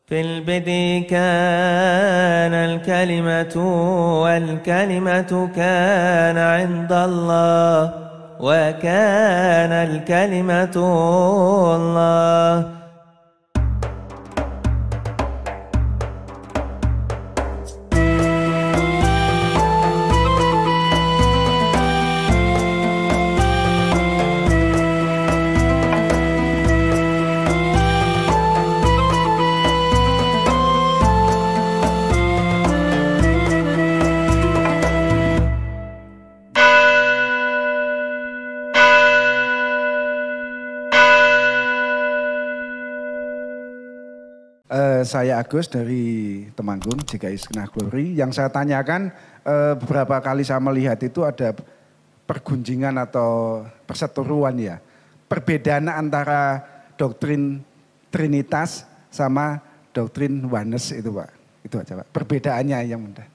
في البدء كان الكلمة والكلمة كان عند الله وكان الكلمة الله. Saya Agus dari Temanggung, GKI Segenah Glory. Yang saya tanyakan beberapa kali saya melihat itu ada pergunjingan atau perseteruan ya. Perbedaan antara doktrin Trinitas sama doktrin Oneness itu Pak. Itu aja Pak, perbedaannya yang mudah.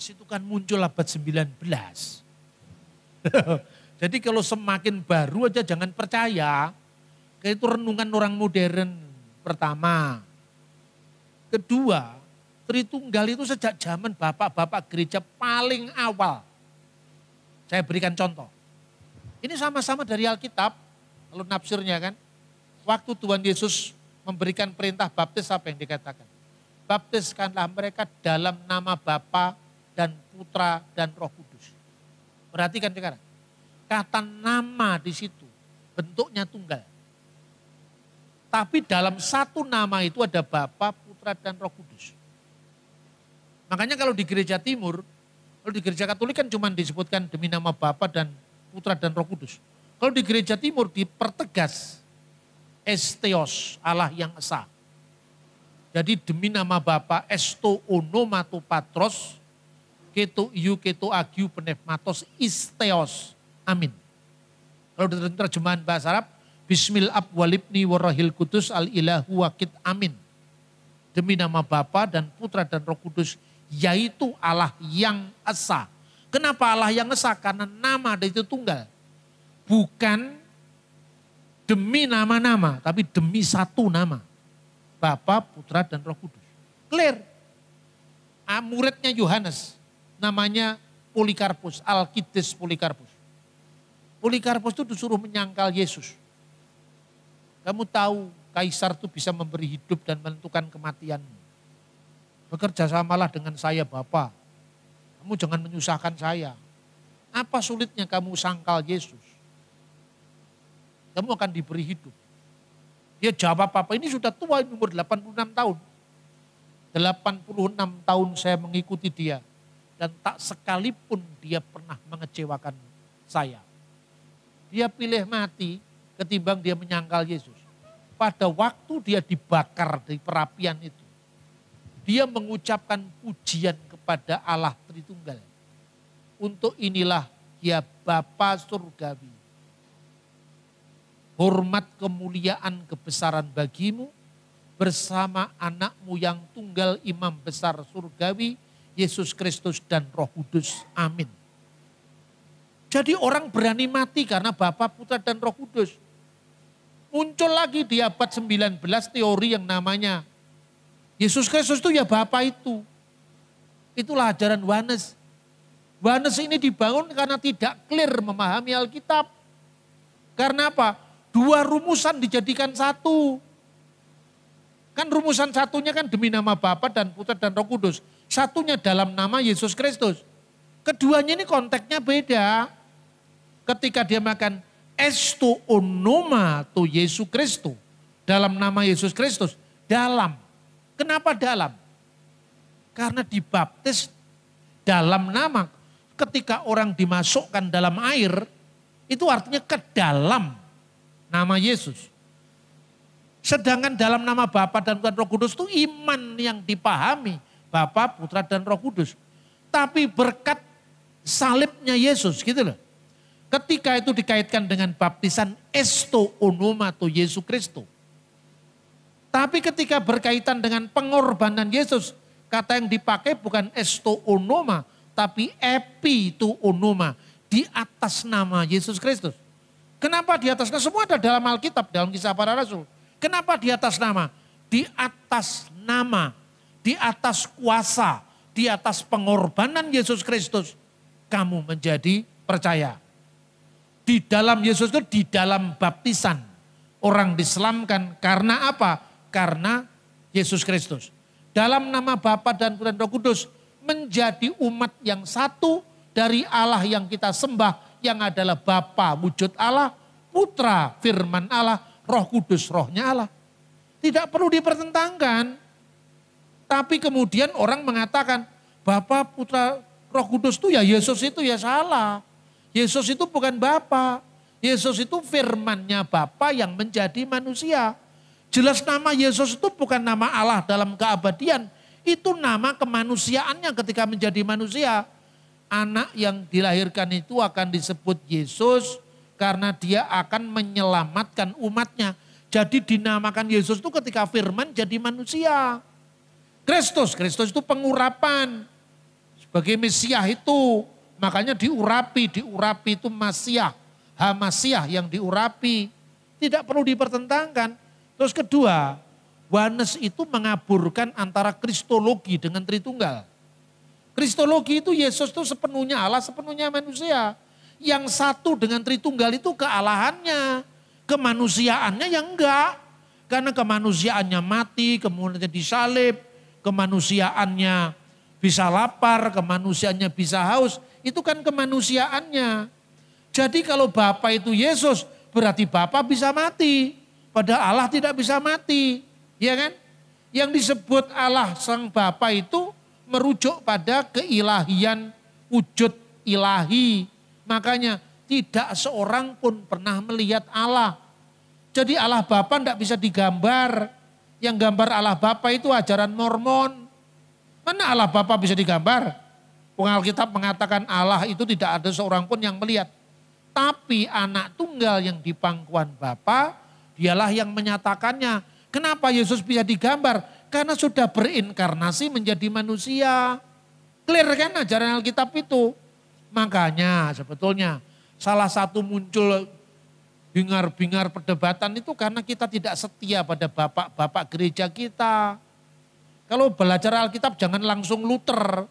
Itu kan muncul abad 19. Jadi kalau semakin baru aja jangan percaya. Kayak itu renungan orang modern. Pertama. Kedua, Tritunggal itu sejak zaman bapak-bapak gereja paling awal. Saya berikan contoh. Ini sama-sama dari Alkitab, lalu nafsirnya kan. Waktu Tuhan Yesus memberikan perintah baptis apa yang dikatakan? Baptiskanlah mereka dalam nama Bapa dan Putra dan Roh Kudus. Perhatikan sekarang. Kata nama di situ bentuknya tunggal. Tapi dalam satu nama itu ada Bapa, Putra, dan Roh Kudus. Makanya kalau di gereja timur, kalau di gereja Katolik kan cuma disebutkan demi nama Bapa dan Putra dan Roh Kudus. Kalau di gereja timur dipertegas Esteos, Allah yang esa. Jadi demi nama Bapa, Esto onomato patros, keto iu keto agiu pneumatos isteos. Amin. Kalau dalam terjemahan bahasa Arab, Bismil ab walibni warahil kudus al ilahu wakid amin. Demi nama Bapa dan Putra dan Roh Kudus, yaitu Allah yang esa. Kenapa Allah yang esa? Karena nama itu tunggal. Bukan demi nama-nama, tapi demi satu nama. Bapa, Putra, dan Roh Kudus. Clear. Muridnya Yohanes, namanya Polikarpus, Alkides Polikarpus. Polikarpus itu disuruh menyangkal Yesus. Kamu tahu kaisar itu bisa memberi hidup dan menentukan kematianmu. Bekerja samalah dengan saya Bapa. Kamu jangan menyusahkan saya. Apa sulitnya kamu sangkal Yesus? Kamu akan diberi hidup. Dia jawab apa? Ini sudah tua, ini umur 86 tahun. 86 tahun saya mengikuti dia. Dan tak sekalipun dia pernah mengecewakan saya. Dia pilih mati ketimbang dia menyangkal Yesus. Pada waktu dia dibakar di perapian itu, dia mengucapkan pujian kepada Allah Tritunggal. Untuk inilah ya Bapa surgawi. Hormat kemuliaan kebesaran bagimu bersama anakmu yang tunggal imam besar surgawi, Yesus Kristus dan Roh Kudus. Amin. Jadi orang berani mati karena Bapa, Putra, dan Roh Kudus. Muncul lagi di abad 19 teori yang namanya Yesus Kristus itu ya Bapa itu. Itulah ajaran Oneness. Oneness ini dibangun karena tidak clear memahami Alkitab. Karena apa? Dua rumusan dijadikan satu. Kan rumusan satunya kan demi nama Bapa dan Putra dan Roh Kudus. Satunya dalam nama Yesus Kristus. Keduanya ini konteksnya beda. Ketika dia makan Esto onoma to Yesus Kristus. Dalam nama Yesus Kristus. Dalam. Kenapa dalam? Karena dibaptis dalam nama. Ketika orang dimasukkan dalam air. Itu artinya ke dalam nama Yesus. Sedangkan dalam nama Bapa dan Roh Kudus itu iman yang dipahami. Bapa, Putra, dan Roh Kudus. Tapi berkat salibnya Yesus gitu loh. Ketika itu dikaitkan dengan baptisan Esto onoma to Yesus Kristus. Tapi ketika berkaitan dengan pengorbanan Yesus, kata yang dipakai bukan Esto onoma, tapi epi to onoma, di atas nama Yesus Kristus. Kenapa di atas nama? Semua ada dalam Alkitab, dalam Kisah Para Rasul. Kenapa di atas nama? di atas nama, di atas kuasa, di atas pengorbanan Yesus Kristus, kamu menjadi percaya. Di dalam Yesus Kristus, di dalam baptisan, orang diselamkan karena apa? Karena Yesus Kristus. Dalam nama Bapa dan Putra dan Roh Kudus, menjadi umat yang satu dari Allah yang kita sembah, yang adalah Bapa wujud Allah, Putra firman Allah, Roh Kudus rohnya Allah. Tidak perlu dipertentangkan. Tapi kemudian orang mengatakan, Bapa, Putra, Roh Kudus itu ya Yesus itu ya salah. Yesus itu bukan Bapa. Yesus itu firman-Nya Bapa yang menjadi manusia. Jelas nama Yesus itu bukan nama Allah dalam keabadian. Itu nama kemanusiaannya ketika menjadi manusia. Anak yang dilahirkan itu akan disebut Yesus karena dia akan menyelamatkan umatnya. Jadi dinamakan Yesus itu ketika firman jadi manusia. Kristus itu pengurapan. Sebagai Mesias itu. Makanya diurapi itu Masiah, Hamasiah yang diurapi. Tidak perlu dipertentangkan. Terus kedua, Yohanes itu mengaburkan antara kristologi dengan Tritunggal. Kristologi itu Yesus itu sepenuhnya Allah, sepenuhnya manusia. Yang satu dengan Tritunggal itu kealahannya, kemanusiaannya yang enggak. Karena kemanusiaannya mati, kemudian disalib, kemanusiaannya bisa lapar, kemanusiaannya bisa haus. Itu kan kemanusiaannya. Jadi kalau Bapa itu Yesus, berarti Bapa bisa mati. Padahal Allah tidak bisa mati. Ya kan? Yang disebut Allah Sang Bapa itu merujuk pada keilahian wujud ilahi. Makanya tidak seorang pun pernah melihat Allah. Jadi Allah Bapa tidak bisa digambar. Yang gambar Allah Bapa itu ajaran Mormon. Mana Allah Bapa bisa digambar? Alkitab mengatakan Allah itu tidak ada seorang pun yang melihat. Tapi anak tunggal yang di pangkuan Bapa, dialah yang menyatakannya. Kenapa Yesus bisa digambar? Karena sudah berinkarnasi menjadi manusia. Clear kan ajaran Alkitab itu? Makanya sebetulnya salah satu muncul bingar-bingar perdebatan itu karena kita tidak setia pada bapak-bapak gereja kita. Kalau belajar Alkitab jangan langsung Luther.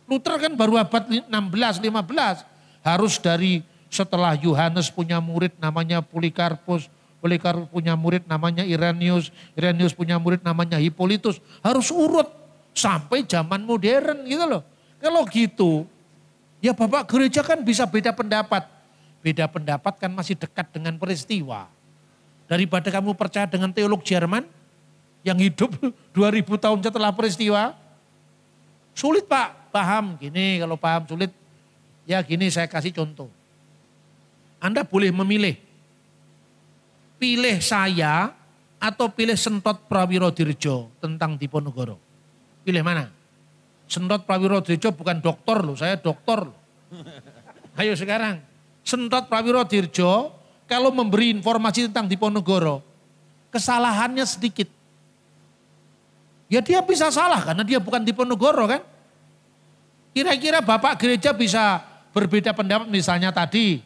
Luther kan baru abad 16, 15. Harus dari setelah Yohanes punya murid namanya Polikarpus. Polikarpus punya murid namanya Irenaeus. Irenaeus punya murid namanya Hippolytus. Harus urut sampai zaman modern gitu loh. Kalau gitu ya bapak gereja kan bisa beda pendapat. Beda pendapat kan masih dekat dengan peristiwa. Daripada kamu percaya dengan teolog Jerman yang hidup 2000 tahun setelah peristiwa. Sulit Pak. Paham gini, kalau paham sulit, ya gini saya kasih contoh. Anda boleh memilih, pilih saya atau pilih Sentot Prawirodirjo tentang Diponegoro. Pilih mana? Sentot Prawirodirjo bukan dokter loh, saya dokter loh. Ayo sekarang, Sentot Prawirodirjo kalau memberi informasi tentang Diponegoro, kesalahannya sedikit. Ya dia bisa salah karena dia bukan Diponegoro kan. Kira-kira Bapak gereja bisa berbeda pendapat misalnya tadi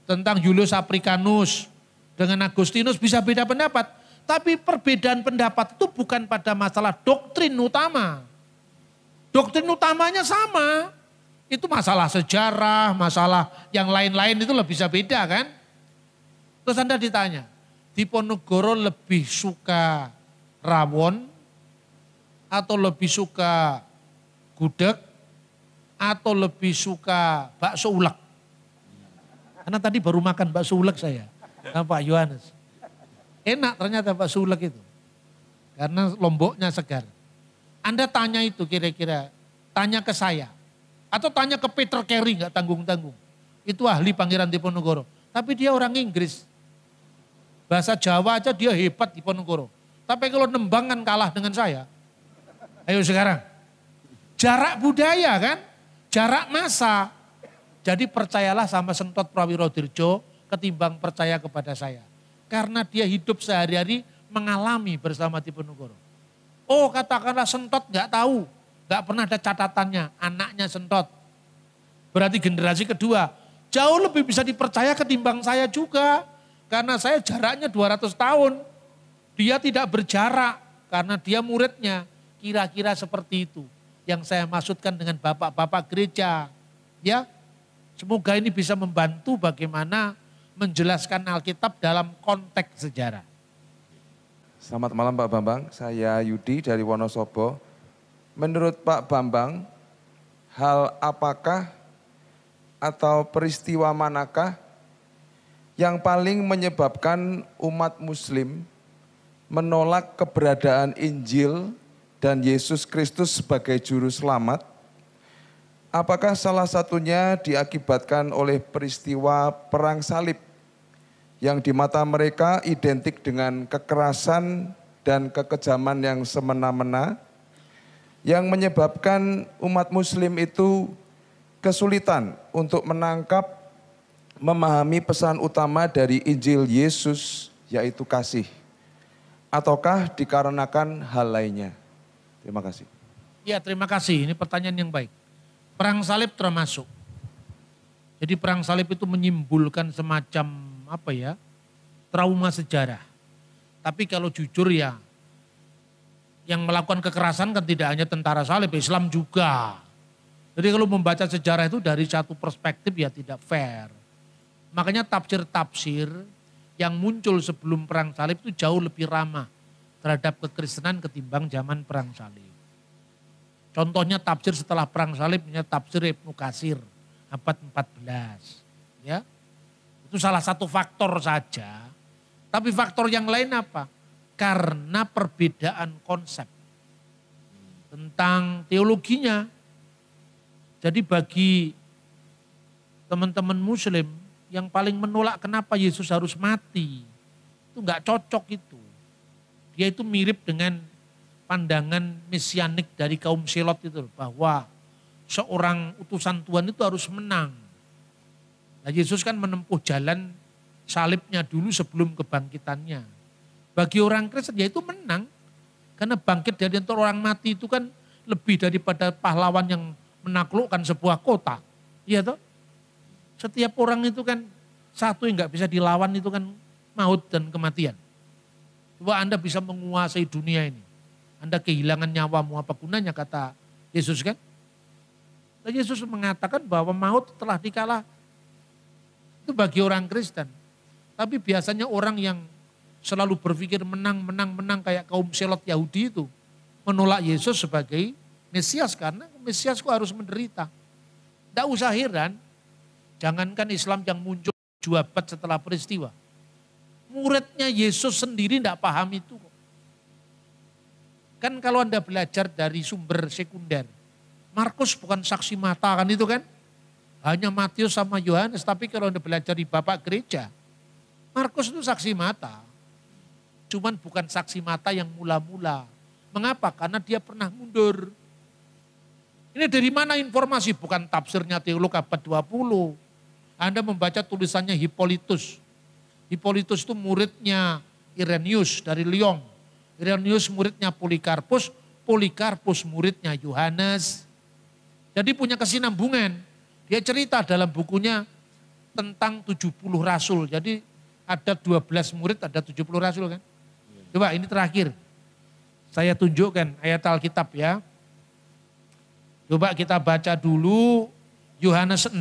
tentang Julius Africanus dengan Agustinus bisa beda pendapat. Tapi perbedaan pendapat itu bukan pada masalah doktrin utama. Doktrin utamanya sama. Itu masalah sejarah, masalah yang lain-lain itu lebih bisa beda kan. Terus Anda ditanya, Diponegoro lebih suka rawon atau lebih suka gudeg atau lebih suka bakso ulek? Karena tadi baru makan bakso ulek saya sama Pak Yohanes. Enak ternyata bakso ulek itu. Karena lomboknya segar. Anda tanya itu kira-kira, tanya ke saya. Atau tanya ke Peter Carey gak tanggung-tanggung. Itu ahli Pangeran Diponegoro. Tapi dia orang Inggris. Bahasa Jawa aja dia hebat Diponegoro. Tapi kalau nembangan kalah dengan saya. Ayo sekarang. Jarak budaya kan? Jarak masa. Jadi percayalah sama Sentot Prawirodirjo ketimbang percaya kepada saya. Karena dia hidup sehari-hari mengalami bersama Diponegoro. Oh katakanlah Sentot gak tahu. Gak pernah ada catatannya anaknya Sentot. Berarti generasi kedua. Jauh lebih bisa dipercaya ketimbang saya juga. Karena saya jaraknya 200 tahun. Dia tidak berjarak. Karena dia muridnya kira-kira seperti itu. Yang saya maksudkan dengan bapak-bapak gereja. Ya, semoga ini bisa membantu bagaimana menjelaskan Alkitab dalam konteks sejarah. Selamat malam Pak Bambang, saya Yudi dari Wonosobo. Menurut Pak Bambang, hal apakah atau peristiwa manakah yang paling menyebabkan umat Muslim menolak keberadaan Injil dan Yesus Kristus sebagai juru selamat? Apakah salah satunya diakibatkan oleh peristiwa perang salib yang di mata mereka identik dengan kekerasan dan kekejaman yang semena-mena, yang menyebabkan umat Muslim itu kesulitan untuk menangkap, memahami pesan utama dari Injil Yesus, yaitu kasih? Ataukah dikarenakan hal lainnya? Terima kasih. Ya, terima kasih. Ini pertanyaan yang baik. Perang salib termasuk. Jadi perang salib itu menyimpulkan semacam trauma sejarah. Tapi kalau jujur ya, yang melakukan kekerasan kan tidak hanya tentara salib, Islam juga. Jadi kalau membaca sejarah itu dari satu perspektif ya tidak fair. Makanya tafsir-tafsir yang muncul sebelum perang salib itu jauh lebih ramah terhadap kekristenan ketimbang zaman perang salib. Contohnya tafsir setelah perang salib, tafsir Ibnu Katsir abad 14. Ya, itu salah satu faktor saja. Tapi faktor yang lain apa? Karena perbedaan konsep tentang teologinya. Jadi bagi teman-teman Muslim yang paling menolak kenapa Yesus harus mati, itu nggak cocok itu. Dia itu mirip dengan pandangan mesianik dari kaum Selot itu, bahwa seorang utusan Tuhan itu harus menang. Nah, Yesus kan menempuh jalan salibnya dulu sebelum kebangkitannya. Bagi orang Kristen ya itu menang. Karena bangkit dari antara orang mati itu kan lebih daripada pahlawan yang menaklukkan sebuah kota. Iya toh? Setiap orang itu kan satu yang gak bisa dilawan itu kan maut dan kematian. Coba Anda bisa menguasai dunia ini. Anda kehilangan nyawamu, apa gunanya, kata Yesus kan? Dan Yesus mengatakan bahwa maut telah dikalah. Itu bagi orang Kristen. Tapi biasanya orang yang selalu berpikir menang kayak kaum Selot Yahudi itu menolak Yesus sebagai Mesias, karena Mesias kok harus menderita. Tidak usah heran, jangankan Islam yang muncul 2 abad setelah peristiwa. Muridnya Yesus sendiri tidak paham itu. Kan kalau Anda belajar dari sumber sekunder, Markus bukan saksi mata kan itu kan? Hanya Matius sama Yohanes, tapi kalau Anda belajar di Bapak Gereja, Markus itu saksi mata. Cuman bukan saksi mata yang mula-mula. Mengapa? Karena dia pernah mundur. Ini dari mana informasi? Bukan tafsirnya teolog abad 20. Anda membaca tulisannya Hippolytus. Hippolytus itu muridnya Irenaeus dari Lyon. Irenaeus muridnya Polikarpus. Polikarpus muridnya Yohanes. Jadi punya kesinambungan. Dia cerita dalam bukunya tentang 70 rasul. Jadi ada 12 murid, ada 70 rasul kan. Coba ini terakhir. Saya tunjukkan ayat Alkitab ya. Coba kita baca dulu Yohanes 6.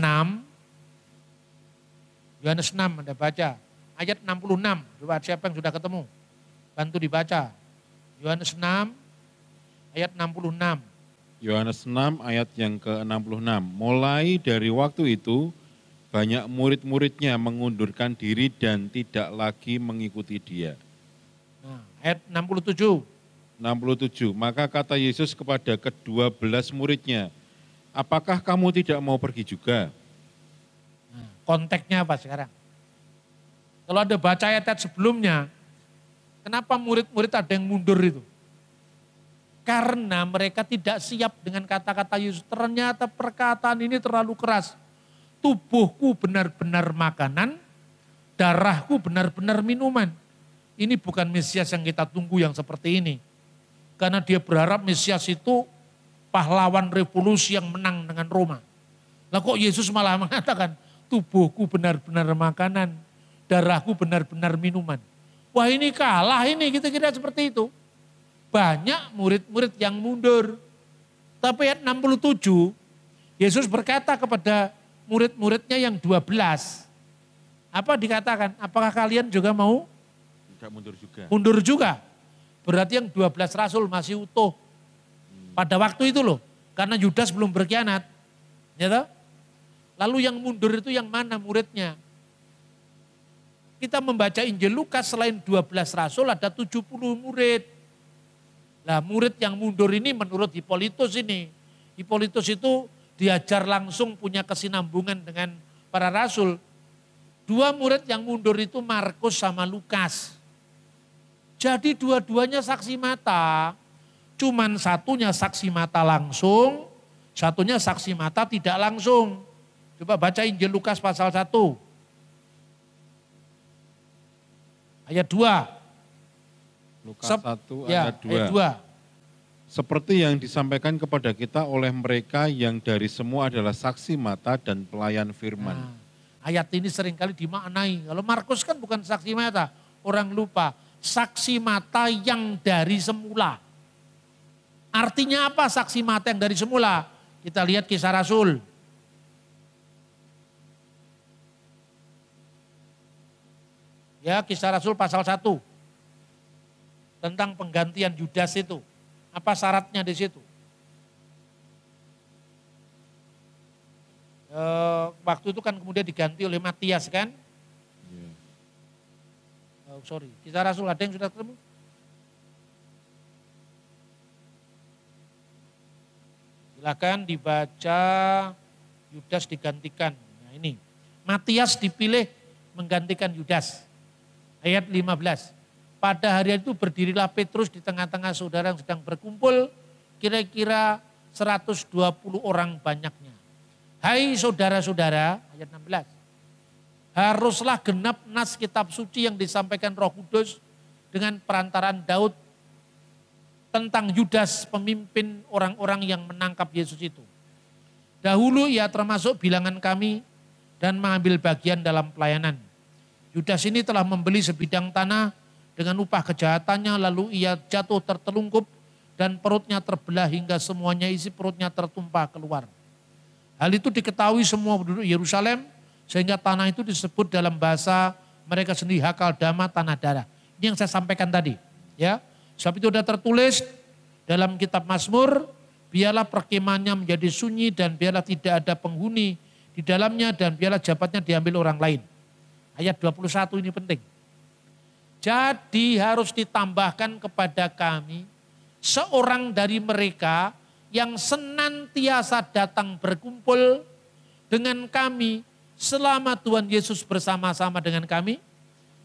Yohanes 6 Anda baca. Ayat 66. Coba siapa yang sudah ketemu? Bantu dibaca. Yohanes 6 ayat 66. Yohanes 6 ayat yang ke-66. Mulai dari waktu itu banyak murid-muridnya mengundurkan diri dan tidak lagi mengikuti dia. Nah, ayat 67. 67. Maka kata Yesus kepada ke-12 muridnya, apakah kamu tidak mau pergi juga? Nah, konteksnya apa sekarang? Kalau Anda baca ayat sebelumnya, kenapa murid-murid ada yang mundur itu? Karena mereka tidak siap dengan kata-kata Yesus. Ternyata perkataan ini terlalu keras. Tubuhku benar-benar makanan, darahku benar-benar minuman. Ini bukan Mesias yang kita tunggu yang seperti ini. Karena dia berharap Mesias itu pahlawan revolusi yang menang dengan Roma. Lah kok Yesus malah mengatakan, tubuhku benar-benar makanan, darahku benar-benar minuman. Wah ini kalah ini, kita kira seperti itu. banyak murid-murid yang mundur. Tapi ayat 67, Yesus berkata kepada murid-muridnya yang 12. Apa dikatakan? Apakah kalian juga mau? Tidak mundur juga. Mundur juga. Berarti yang 12 rasul masih utuh. Pada waktu itu loh. Karena Yudas belum berkhianat. Ya toh? Lalu yang mundur itu yang mana muridnya? Kita membaca Injil Lukas selain 12 rasul ada 70 murid. Nah murid yang mundur ini menurut Hippolytus ini. Hippolytus itu diajar langsung punya kesinambungan dengan para rasul. Dua murid yang mundur itu Markus sama Lukas. Jadi dua-duanya saksi mata. Cuman satunya saksi mata langsung, satunya saksi mata tidak langsung. Coba baca Injil Lukas pasal 1. Ayat 2. Lukas 1 ayat 2. Ayat 2. Seperti yang disampaikan kepada kita oleh mereka yang dari semua adalah saksi mata dan pelayan firman. Nah, ayat ini seringkali dimaknai. Kalau Markus kan bukan saksi mata, orang lupa. Saksi mata yang dari semula. Artinya apa saksi mata yang dari semula? Kita lihat Kisah Rasul. Ya, Kisah Rasul pasal 1. Tentang penggantian Yudas itu. Apa syaratnya di situ? Waktu itu kan kemudian diganti oleh Matias kan? Kisah Rasul ada yang sudah ketemu? Silakan dibaca, Yudas digantikan. Nah ini, Matias dipilih menggantikan Yudas. Ayat 15. Pada hari itu berdirilah Petrus di tengah-tengah saudara yang sedang berkumpul, kira-kira 120 orang banyaknya. Hai saudara-saudara, ayat 16. Haruslah genap nas kitab suci yang disampaikan Roh Kudus dengan perantaraan Daud tentang Yudas pemimpin orang-orang yang menangkap Yesus itu. Dahulu ia termasuk bilangan kami dan mengambil bagian dalam pelayanan. Yudas ini telah membeli sebidang tanah dengan upah kejahatannya, lalu ia jatuh tertelungkup dan perutnya terbelah hingga semuanya isi perutnya tertumpah keluar. Hal itu diketahui semua penduduk Yerusalem, sehingga tanah itu disebut dalam bahasa mereka sendiri Hakaldama, tanah darah. Ini yang saya sampaikan tadi. Ya, sebab itu sudah tertulis dalam kitab Mazmur, biarlah perkemahannya menjadi sunyi dan biarlah tidak ada penghuni di dalamnya dan biarlah jabatnya diambil orang lain. Ayat 21 ini penting. Jadi harus ditambahkan kepada kami seorang dari mereka yang senantiasa datang berkumpul dengan kami selama Tuhan Yesus bersama-sama dengan kami.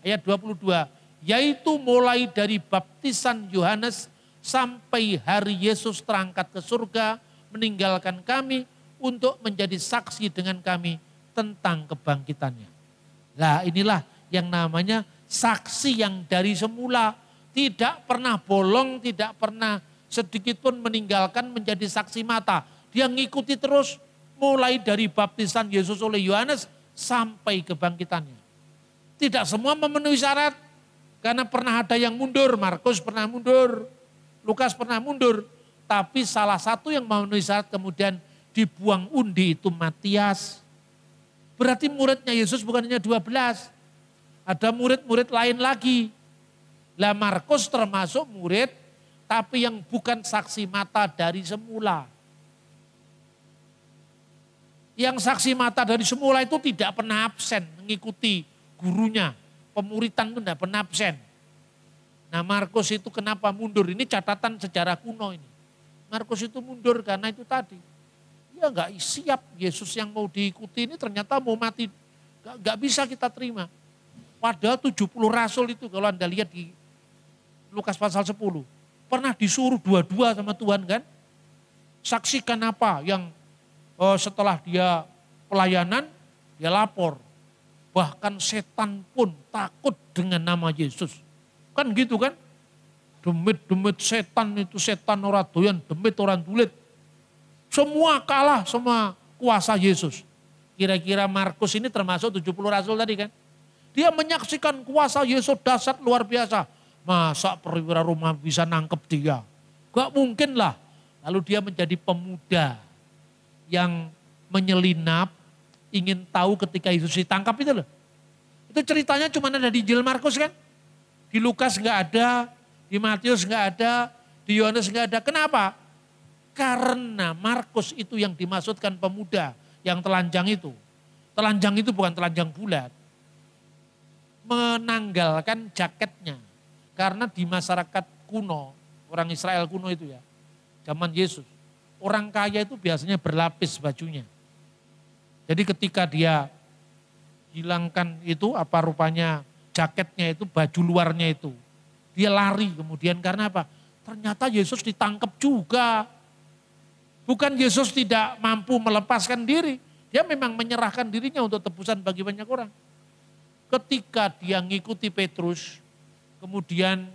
Ayat 22, yaitu mulai dari baptisan Yohanes sampai hari Yesus terangkat ke surga meninggalkan kami untuk menjadi saksi dengan kami tentang kebangkitannya. Nah inilah yang namanya saksi yang dari semula, tidak pernah bolong, tidak pernah sedikit pun meninggalkan menjadi saksi mata. Dia ngikuti terus mulai dari baptisan Yesus oleh Yohanes sampai kebangkitannya. Tidak semua memenuhi syarat karena pernah ada yang mundur, Markus pernah mundur, Lukas pernah mundur. Tapi salah satu yang memenuhi syarat kemudian dibuang undi itu Matias. Berarti muridnya Yesus bukan hanya 12. Ada murid-murid lain lagi. Lah Markus termasuk murid tapi yang bukan saksi mata dari semula. Yang saksi mata dari semula itu tidak pernah absen mengikuti gurunya. Pemuritan itu tidak pernah absen. Nah Markus itu kenapa mundur? Ini catatan sejarah kuno ini. Markus itu mundur karena itu tadi. Dia nggak siap, Yesus yang mau diikuti ini ternyata mau mati. Nggak bisa kita terima. Padahal 70 rasul itu kalau Anda lihat di Lukas pasal 10. Pernah disuruh dua-dua sama Tuhan kan. Saksikan apa yang setelah dia pelayanan, dia lapor. Bahkan setan pun takut dengan nama Yesus. Kan gitu kan. Demit-demit setan itu setan orang doyan, demit orang dulit. Semua kalah sama kuasa Yesus. Kira-kira Markus ini termasuk 70 rasul tadi kan. Dia menyaksikan kuasa Yesus dahsyat luar biasa. Masa perwira Roma bisa nangkep dia? Gak mungkin lah. Lalu dia menjadi pemuda yang menyelinap, ingin tahu ketika Yesus ditangkap itu loh. Itu ceritanya cuma ada di Injil Markus kan? Di Lukas nggak ada, di Matius nggak ada, di Yohanes nggak ada. Kenapa? Karena Markus itu yang dimaksudkan pemuda yang telanjang itu. Telanjang itu bukan telanjang bulat. Menanggalkan jaketnya. Karena di masyarakat kuno, orang Israel kuno itu ya, zaman Yesus, orang kaya itu biasanya berlapis bajunya. Jadi ketika dia hilangkan itu apa rupanya jaketnya itu, baju luarnya itu, dia lari kemudian karena apa? Ternyata Yesus ditangkap juga. Bukan Yesus tidak mampu melepaskan diri, dia memang menyerahkan dirinya untuk tebusan bagi banyak orang. Ketika dia ngikuti Petrus, kemudian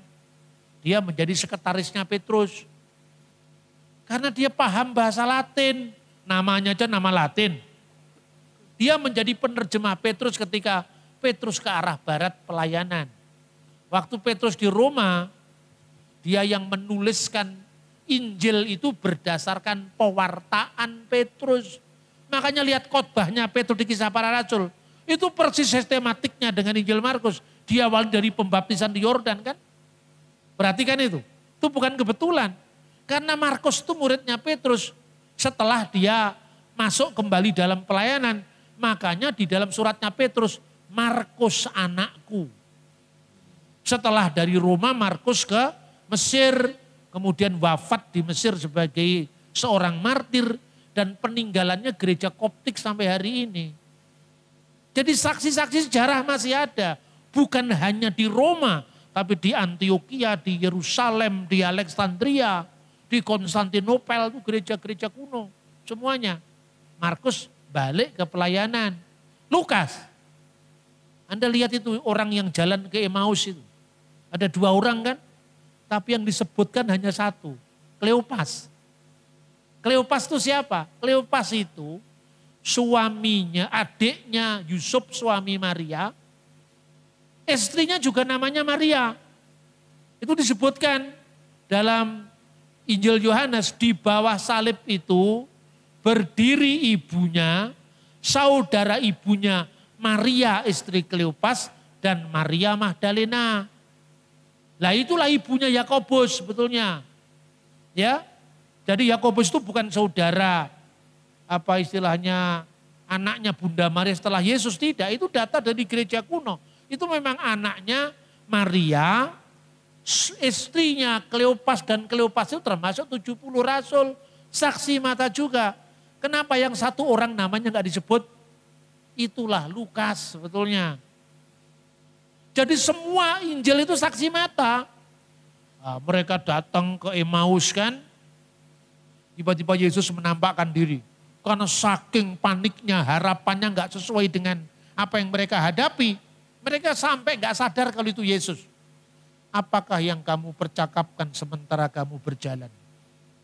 dia menjadi sekretarisnya Petrus. Karena dia paham bahasa Latin, namanya aja nama Latin. Dia menjadi penerjemah Petrus ketika Petrus ke arah barat pelayanan. Waktu Petrus di Roma, dia yang menuliskan Injil itu berdasarkan pewartaan Petrus. Makanya lihat khotbahnya Petrus di Kisah Para Rasul. Itu persis sistematiknya dengan Injil Markus. Diawali dari pembaptisan di Yordan kan. Perhatikan itu. Itu bukan kebetulan. Karena Markus itu muridnya Petrus. Setelah dia masuk kembali dalam pelayanan. Makanya di dalam suratnya Petrus, Markus anakku. Setelah dari Roma, Markus ke Mesir. Kemudian wafat di Mesir sebagai seorang martir. Dan peninggalannya gereja Koptik sampai hari ini. Jadi saksi-saksi sejarah masih ada. Bukan hanya di Roma, tapi di Antioquia, di Yerusalem, di Alexandria, di Konstantinopel, itu gereja-gereja kuno. Semuanya. Markus balik ke pelayanan. Lukas, Anda lihat itu orang yang jalan ke Emmaus itu. Ada 2 orang kan, tapi yang disebutkan hanya 1, Kleopas. Kleopas itu siapa? Kleopas itu suaminya, adiknya Yusuf suami Maria, istrinya juga namanya Maria. Itu disebutkan dalam Injil Yohanes, di bawah salib itu berdiri ibunya, saudara ibunya Maria istri Kleopas dan Maria Magdalena. Lah itulah ibunya Yakobus sebetulnya. Ya. Jadi Yakobus itu bukan saudara apa istilahnya anaknya Bunda Maria setelah Yesus, tidak. Itu data dari gereja kuno. Itu memang anaknya Maria, istrinya Kleopas, dan Kleopas itu termasuk 70 rasul, saksi mata juga. Kenapa yang 1 orang namanya nggak disebut? Itulah Lukas sebetulnya. Jadi semua Injil itu saksi mata. Nah, mereka datang ke Emmaus kan, tiba-tiba Yesus menampakkan diri. Karena saking paniknya, harapannya nggak sesuai dengan apa yang mereka hadapi. Mereka sampai nggak sadar kalau itu Yesus. Apakah yang kamu percakapkan sementara kamu berjalan?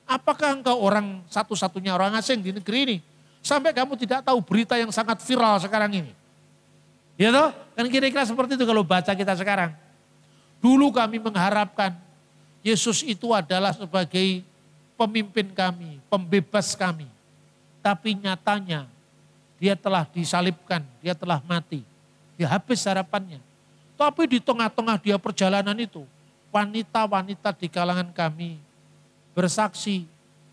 Apakah engkau orang satu-satunya orang asing di negeri ini? Sampai kamu tidak tahu berita yang sangat viral sekarang ini. Ya toh? Kan kira-kira seperti itu kalau baca kita sekarang. Dulu kami mengharapkan Yesus itu adalah sebagai pemimpin kami, pembebas kami. Tapi nyatanya dia telah disalibkan, dia telah mati. Dia habis harapannya. Tapi di tengah-tengah dia perjalanan itu, wanita-wanita di kalangan kami bersaksi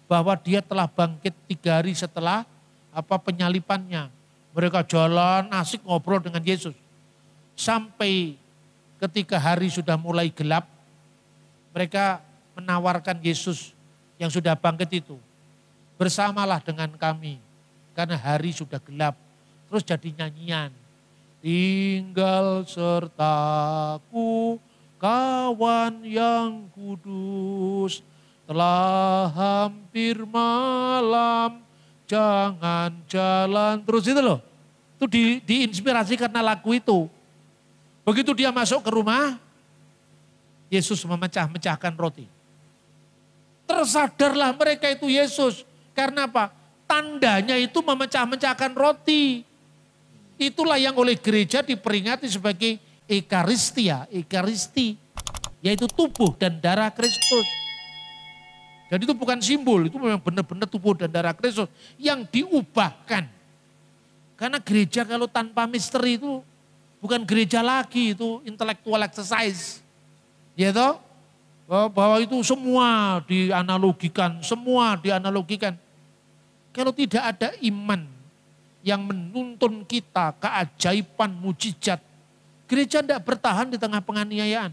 bahwa dia telah bangkit 3 hari setelah penyalipannya. Mereka jalan asik ngobrol dengan Yesus. Sampai ketika hari sudah mulai gelap, mereka menawarkan Yesus yang sudah bangkit itu. Bersamalah dengan kami, karena hari sudah gelap. Terus jadi nyanyian. Tinggal sertaku kawan yang kudus, telah hampir malam, jangan jalan terus, itu loh. Itu diinspirasi karena lagu itu. Begitu dia masuk ke rumah, Yesus memecah-mecahkan roti. Tersadarlah mereka itu Yesus. Karena apa? Tandanya itu memecah-mecahkan roti. Itulah yang oleh gereja diperingati sebagai Ekaristia, Ekaristi. yaitu tubuh dan darah Kristus. Jadi itu bukan simbol, itu memang benar-benar tubuh dan darah Kristus yang diubahkan. Karena gereja kalau tanpa misteri itu bukan gereja lagi, itu intellectual exercise. Ya toh? Bahwa itu semua dianalogikan, Kalau tidak ada iman yang menuntun kita keajaiban mujizat, gereja tidak bertahan di tengah penganiayaan.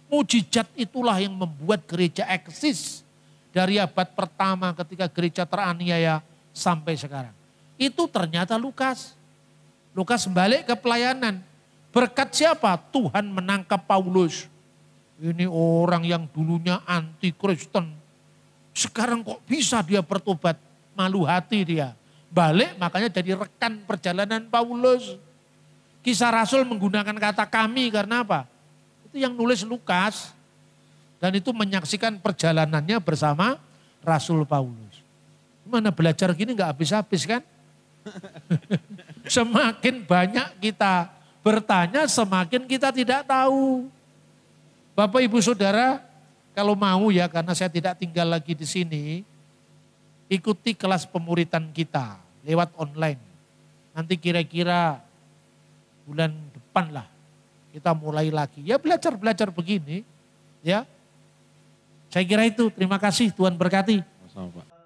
Mujizat itulah yang membuat gereja eksis dari abad pertama ketika gereja teraniaya sampai sekarang. Itu ternyata Lukas. Lukas balik ke pelayanan. Berkat siapa? Tuhan menangkap Paulus. Ini orang yang dulunya anti Kristen. Sekarang kok bisa dia bertobat? Malu hati dia. Balik makanya jadi rekan perjalanan Paulus. Kisah Rasul menggunakan kata kami karena apa? Itu yang nulis Lukas. Dan itu menyaksikan perjalanannya bersama Rasul Paulus. Gimana belajar gini gak habis-habis kan? Semakin banyak kita bertanya, semakin kita tidak tahu. Bapak Ibu Saudara, kalau mau ya, karena saya tidak tinggal lagi di sini, ikuti kelas pemuritan kita lewat online. Nanti kira-kira bulan depan lah kita mulai lagi. Ya belajar begini, ya. Saya kira itu. Terima kasih, Tuhan berkati. Sama, Pak.